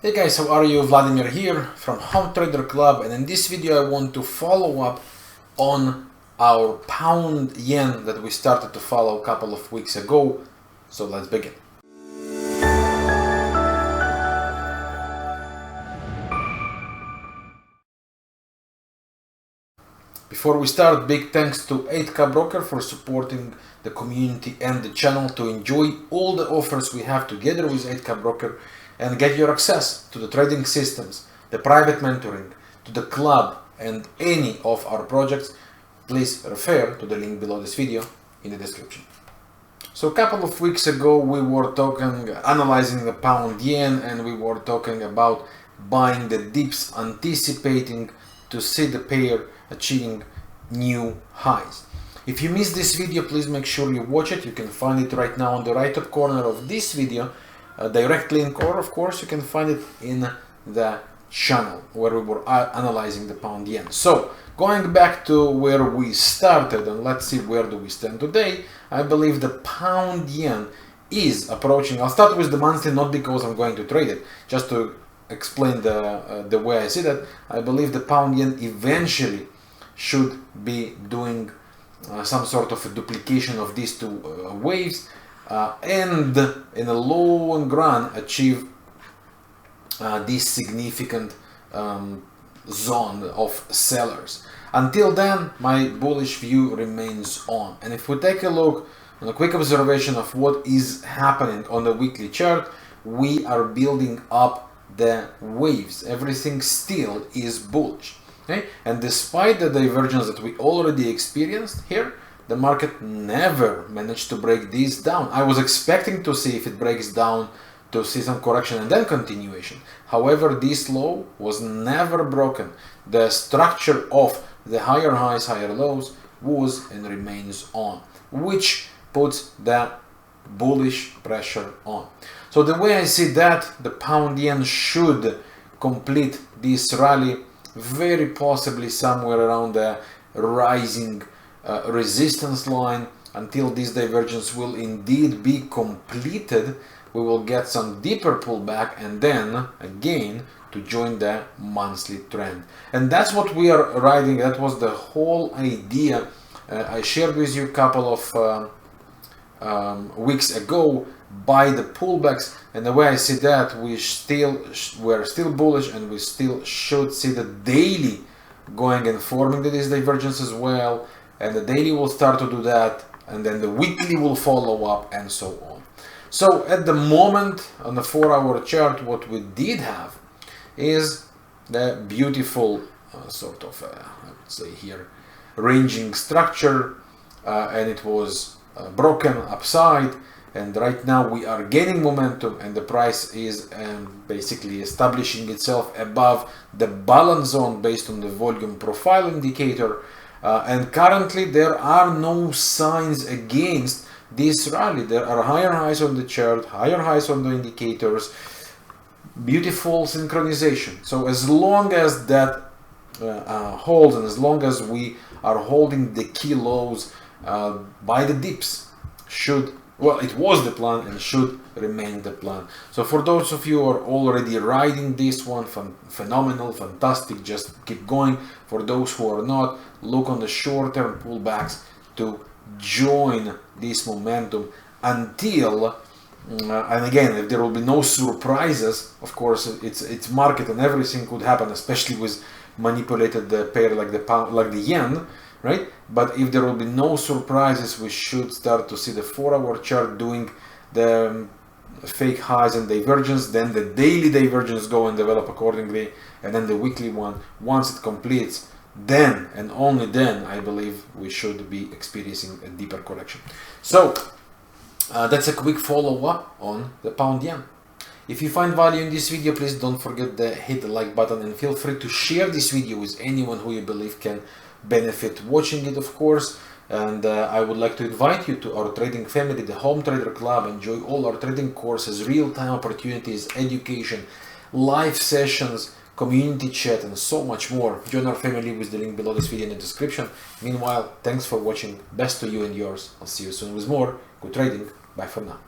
Hey guys, how are you? Vladimir here from Home Trader Club, and in this video I want to follow up on our pound yen that we started to follow a couple of weeks ago. So let's begin. Before we start, big thanks to 8K Broker for supporting the community and the channel to enjoy all the offers we have together with 8K Broker and get your access to the trading systems, the private mentoring, to the club and any of our projects. Please refer to the link below this video in the description. So a couple of weeks ago we were analyzing the pound yen, and we were talking about buying the dips, anticipating to see the pair achieving new highs. If you missed this video, please make sure you watch it. You can find it right now on the right top corner of this video, a direct link, or of course you can find it in the channel where we were analyzing the pound yen. So going back to where we started, and let's see where do we stand today. I believe the pound yen is approaching. I'll start with the monthly, not because I'm going to trade it, just to explain the way I see that. I believe the pound yen eventually should be doing some sort of a duplication of these two waves, and in the long run achieve this significant zone of sellers. Until then, my bullish view remains on. And if we take a look on a quick observation of what is happening on the weekly chart, we are building up the waves. Everything still is bullish. Okay? And despite the divergence that we already experienced here, the market never managed to break this down. I was expecting to see if it breaks down to see some correction and then continuation. However, this low was never broken. The structure of the higher highs, higher lows was and remains on, which puts the bullish pressure on. So the way I see that, the pound yen should complete this rally very possibly somewhere around the rising resistance line. Until this divergence will indeed be completed, we will get some deeper pullback and then again to join the monthly trend. And that's what we are riding. That was the whole idea I shared with you a couple of weeks ago. By the pullbacks, and the way I see that, we're still bullish, and we still should see the daily going and forming this divergence as well, and the daily will start to do that, and then the weekly will follow up, and so on. So at the moment on the 4-hour chart, what we did have is the beautiful sort of I would say here ranging structure, and it was broken upside. And right now we are gaining momentum, and the price is basically establishing itself above the balance zone based on the volume profile indicator. And currently there are no signs against this rally. There are higher highs on the chart, higher highs on the indicators, beautiful synchronization. So as long as that holds, and as long as we are holding the key lows by the dips, it was the plan and should remain the plan. So for those of you who are already riding this one, phenomenal, fantastic, just keep going. For those who are not, look on the short-term pullbacks to join this momentum until, and again, if there will be no surprises, of course, it's market and everything could happen, especially with manipulated pair like the pound, like the yen, right? But if there will be no surprises, we should start to see the 4-hour chart doing the fake highs and divergence, then the daily divergence go and develop accordingly, and then the weekly one. Once it completes, then and only then I believe we should be experiencing a deeper correction. So that's a quick follow-up on the pound yen. If you find value in this video, please don't forget to hit the like button, and feel free to share this video with anyone who you believe can benefit watching it, of course. And I would like to invite you to our trading family, the Home Trader Club. Enjoy all our trading courses, real-time opportunities, education, live sessions, community chat, and so much more. Join our family with the link below this video in the description. Meanwhile, thanks for watching. Best to you and yours. I'll see you soon with more. Good trading. Bye for now.